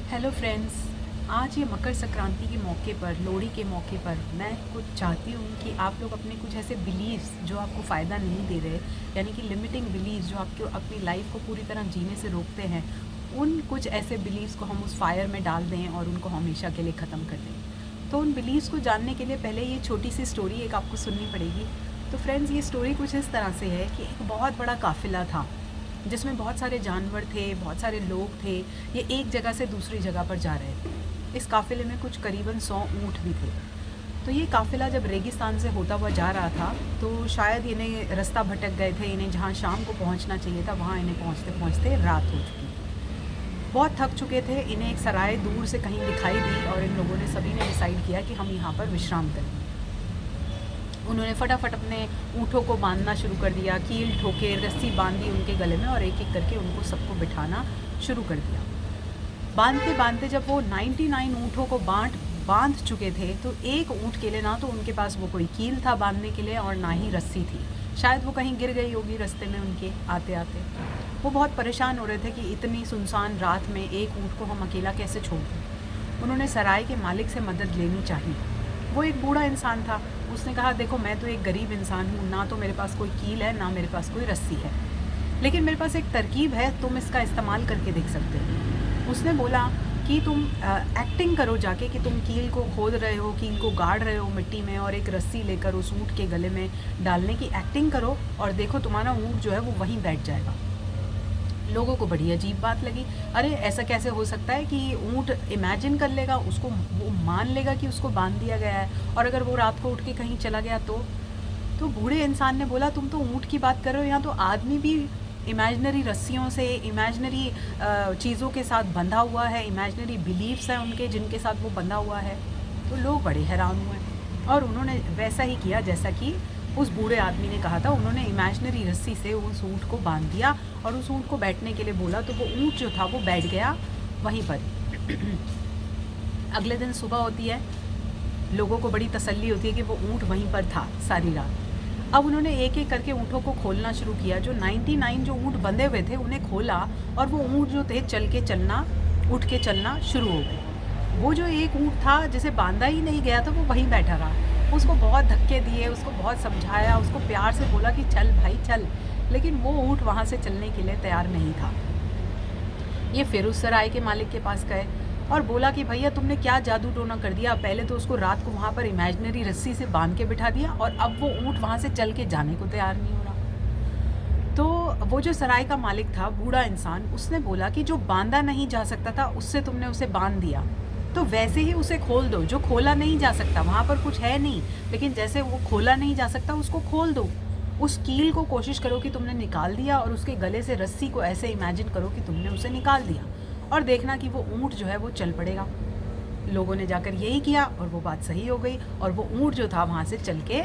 Hello friends. आज ये मकर संक्रांति के मौके पर, लोहड़ी के मौके पर मैं कुछ चाहती हूँ कि आप लोग अपने कुछ ऐसे बिलीव्स जो आपको फ़ायदा नहीं दे रहे, यानी कि लिमिटिंग बिलीव्स जो आपको अपनी लाइफ को पूरी तरह जीने से रोकते हैं, उन कुछ ऐसे बिलीव्स को हम उस फायर में डाल दें और उनको हमेशा के लिए ख़त्म कर दें। तो उन बिलीव्स को जानने के लिए पहले ये छोटी सी स्टोरी एक आपको सुननी पड़ेगी। तो फ्रेंड्स, ये स्टोरी कुछ इस तरह से है कि एक बहुत बड़ा काफ़िला था जिसमें बहुत सारे जानवर थे, बहुत सारे लोग थे। ये एक जगह से दूसरी जगह पर जा रहे थे। इस काफ़िले में कुछ करीबन 100 ऊँट भी थे। तो ये काफ़िला जब रेगिस्तान से होता हुआ जा रहा था तो शायद इन्हें रास्ता भटक गए थे। इन्हें जहाँ शाम को पहुँचना चाहिए था वहाँ इन्हें पहुँचते पहुँचते रात हो चुकी थी। बहुत थक चुके थे। इन्हें एक सराय दूर से कहीं दिखाई दी और इन लोगों ने सभी ने डिसाइड किया कि हम यहाँ पर विश्राम करें। उन्होंने फटाफट अपने ऊँटों को बांधना शुरू कर दिया, कील ठोके, रस्सी बांधी उनके गले में और एक एक करके उनको सबको बिठाना शुरू कर दिया। बांधते बांधते जब वो 99 ऊँटों को बांध चुके थे तो एक ऊँट के लिए ना तो उनके पास वो कोई कील था बांधने के लिए और ना ही रस्सी थी। शायद वो कहीं गिर गई होगी रास्ते में उनके आते आते। वो बहुत परेशान हो रहे थे कि इतनी सुनसान रात में एक ऊँट को हम अकेला कैसे छोड़ दें। उन्होंने सराय के मालिक से मदद लेनी चाहिए। वो एक बूढ़ा इंसान था। उसने कहा, देखो मैं तो एक गरीब इंसान हूँ, ना तो मेरे पास कोई कील है ना मेरे पास कोई रस्सी है, लेकिन मेरे पास एक तरकीब है, तुम इसका इस्तेमाल करके देख सकते हो। उसने बोला कि तुम एक्टिंग करो जाके कि तुम कील को खोद रहे हो, कील को गाड़ रहे हो मिट्टी में और एक रस्सी लेकर उस ऊँट के गले में डालने की एक्टिंग करो और देखो तुम्हारा ऊँट जो है वो वहीं बैठ जाएगा। लोगों को बड़ी अजीब बात लगी। अरे ऐसा कैसे हो सकता है कि ऊँट इमेजिन कर लेगा, उसको वो मान लेगा कि उसको बांध दिया गया है, और अगर वो रात को उठ के कहीं चला गया तो बूढ़े इंसान ने बोला, तुम तो ऊँट की बात कर रहे हो, यहाँ तो आदमी भी इमेजनरी रस्सियों से, इमेजनरी चीज़ों के साथ बंधा हुआ है, इमेजनरी बिलीव्स हैं उनके जिनके साथ वो बंधा हुआ है। तो लोग बड़े हैरान हुए और उन्होंने वैसा ही किया जैसा कि उस बूढ़े आदमी ने कहा था। उन्होंने इमेजनरी रस्सी से उस ऊँट को बांध दिया और उस ऊँट को बैठने के लिए बोला तो वो ऊँट जो था वो बैठ गया वहीं पर। अगले दिन सुबह होती है, लोगों को बड़ी तसल्ली होती है कि वो ऊँट वहीं पर था सारी रात। अब उन्होंने एक एक करके ऊँटों को खोलना शुरू किया। जो 99 जो ऊँट बंधे हुए थे उन्हें खोला और वो ऊँट जो थे उठ के चलना शुरू हो गए। वो जो एक ऊँट था जिसे बांधा ही नहीं गया था वो वहीं बैठा रहा। उसको बहुत धक्के दिए, उसको बहुत समझाया, उसको प्यार से बोला कि चल भाई चल, लेकिन वो ऊँट वहाँ से चलने के लिए तैयार नहीं था। ये फिर उस सराय के मालिक के पास गए और बोला कि भैया तुमने क्या जादू टोना कर दिया, पहले तो उसको रात को वहाँ पर इमेजिनरी रस्सी से बांध के बिठा दिया और अब वो ऊँट वहाँ से चल के जाने को तैयार नहीं हो रहा। तो वो जो सराय का मालिक था, बूढ़ा इंसान, उसने बोला कि जो बांधा नहीं जा सकता था उससे तुमने उसे बांध दिया, तो वैसे ही उसे खोल दो। जो खोला नहीं जा सकता, वहाँ पर कुछ है नहीं, लेकिन जैसे वो खोला नहीं जा सकता उसको खोल दो। उस कील को कोशिश करो कि तुमने निकाल दिया और उसके गले से रस्सी को ऐसे इमेजिन करो कि तुमने उसे निकाल दिया और देखना कि वो ऊँट जो है वो चल पड़ेगा। लोगों ने जाकर यही किया और वो बात सही हो गई और वो ऊँट जो था वहाँ से चल के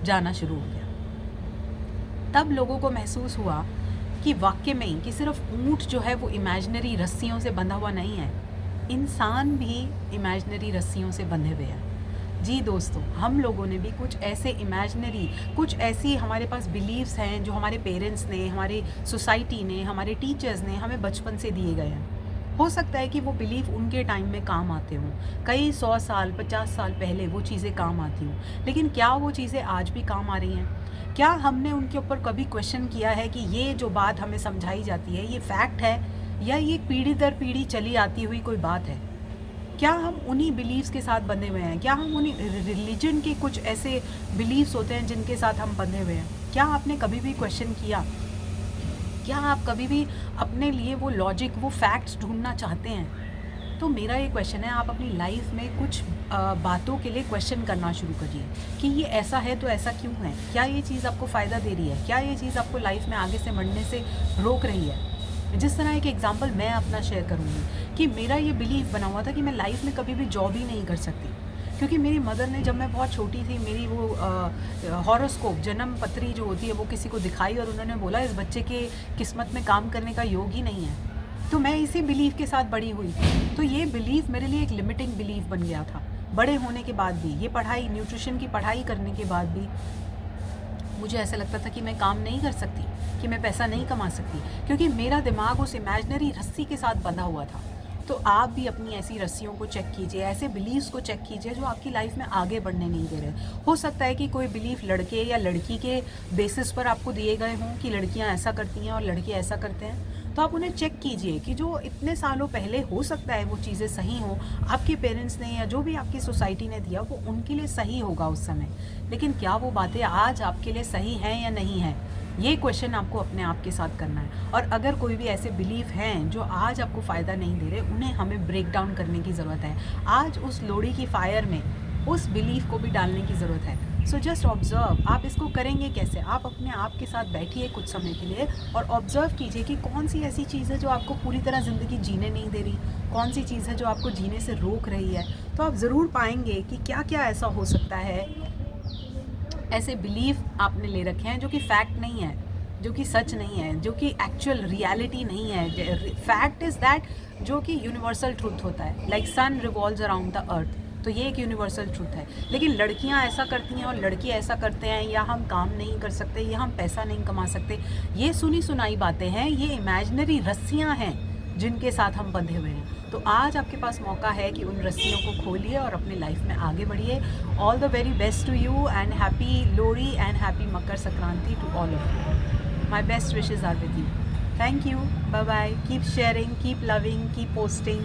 जाना शुरू हो गया। तब लोगों को महसूस हुआ कि वाकई में ही कि सिर्फ ऊँट जो है वो इमेजिनरी रस्सियों से बंधा हुआ नहीं है, इंसान भी इमेजिनरी रस्सियों से बंधे हुए हैं। जी दोस्तों, हम लोगों ने भी कुछ ऐसे इमेजिनरी, कुछ ऐसी हमारे पास बिलीव्स हैं जो हमारे पेरेंट्स ने, हमारे सोसाइटी ने, हमारे टीचर्स ने हमें बचपन से दिए गए हैं। हो सकता है कि वो बिलीव उनके टाइम में काम आते हों, कई 100 साल 50 साल पहले वो चीज़ें काम आती हों, लेकिन क्या वो चीज़ें आज भी काम आ रही हैं? क्या हमने उनके ऊपर कभी क्वेश्चन किया है कि ये जो बात हमें समझाई जाती है ये फैक्ट है या ये पीढ़ी दर पीढ़ी चली आती हुई कोई बात है? क्या हम उन्हीं बिलीव्स के साथ बंधे हुए हैं? क्या हम उन्हीं रिलीजन के कुछ ऐसे बिलीव्स होते हैं जिनके साथ हम बंधे हुए हैं? क्या आपने कभी भी क्वेश्चन किया? क्या आप कभी भी अपने लिए वो लॉजिक, वो फैक्ट्स ढूंढना चाहते हैं? तो मेरा ये क्वेश्चन है, आप अपनी लाइफ में कुछ बातों के लिए क्वेश्चन करना शुरू करिए कि ये ऐसा है तो ऐसा क्यों है? क्या ये चीज़ आपको फ़ायदा दे रही है? क्या ये चीज़ आपको लाइफ में आगे से बढ़ने से रोक रही है? जिस तरह एक एग्जांपल मैं अपना शेयर करूँगी कि मेरा ये बिलीव बना हुआ था कि मैं लाइफ में कभी भी जॉब ही नहीं कर सकती, क्योंकि मेरी मदर ने, जब मैं बहुत छोटी थी, मेरी वो हॉरोस्कोप, जन्म पत्री जो होती है वो किसी को दिखाई और उन्होंने बोला इस बच्चे के किस्मत में काम करने का योग ही नहीं है। तो मैं इसी बिलीव के साथ बड़ी हुई। तो ये बिलीव मेरे लिए एक लिमिटिंग बिलीव बन गया था। बड़े होने के बाद भी, ये पढ़ाई, न्यूट्रिशन की पढ़ाई करने के बाद भी मुझे ऐसा लगता था कि मैं काम नहीं कर सकती, कि मैं पैसा नहीं कमा सकती, क्योंकि मेरा दिमाग उस इमेजिनरी रस्सी के साथ बंधा हुआ था। तो आप भी अपनी ऐसी रस्सियों को चेक कीजिए, ऐसे बिलीव्स को चेक कीजिए जो आपकी लाइफ में आगे बढ़ने नहीं दे रहे। हो सकता है कि कोई बिलीफ लड़के या लड़की के बेसिस पर आपको दिए गए हों कि लड़कियां ऐसा करती हैं और लड़के ऐसा करते हैं, तो आप उन्हें चेक कीजिए कि जो इतने सालों पहले हो सकता है वो चीज़ें सही हों, आपके पेरेंट्स ने या जो भी आपकी सोसाइटी ने दिया वो उनके लिए सही होगा उस समय, लेकिन क्या वो बातें आज आपके लिए सही हैं या नहीं हैं, ये क्वेश्चन आपको अपने आप के साथ करना है। और अगर कोई भी ऐसे बिलीफ हैं जो आज आपको फ़ायदा नहीं दे रहे, उन्हें हमें ब्रेक डाउन करने की ज़रूरत है। आज उस लोड़ी की फायर में उस बिलीफ को भी डालने की ज़रूरत है। सो जस्ट ऑब्ज़र्व, आप इसको करेंगे कैसे? आप अपने आप के साथ बैठिए कुछ समय के लिए और ऑब्ज़र्व कीजिए कि कौन सी ऐसी चीज़ है जो आपको पूरी तरह ज़िंदगी जीने नहीं दे रही, कौन सी चीज़ है जो आपको जीने से रोक रही है। तो आप ज़रूर पाएंगे कि क्या क्या ऐसा हो सकता है, ऐसे बिलीफ आपने ले रखे हैं जो कि फैक्ट नहीं है, जो कि सच नहीं है, जो कि एक्चुअल रियलिटी नहीं है। फैक्ट इज़ दैट जो कि यूनिवर्सल ट्रूथ होता है, like sun revolves around the earth, तो ये एक यूनिवर्सल ट्रूथ है। लेकिन लड़कियां ऐसा करती हैं और लड़के ऐसा करते हैं, या हम काम नहीं कर सकते, या हम पैसा नहीं कमा सकते, ये सुनी सुनाई बातें हैं, ये इमेजिनरी रस्सियां हैं जिनके साथ हम बंधे हुए हैं। तो आज आपके पास मौका है कि उन रस्सियों को खोलिए और अपनी लाइफ में आगे बढ़िए। All the very best to you and happy Lohri and happy Makar Sankranti to all of you. My best wishes are with you. Thank you. Bye bye. Keep sharing, keep loving, keep posting.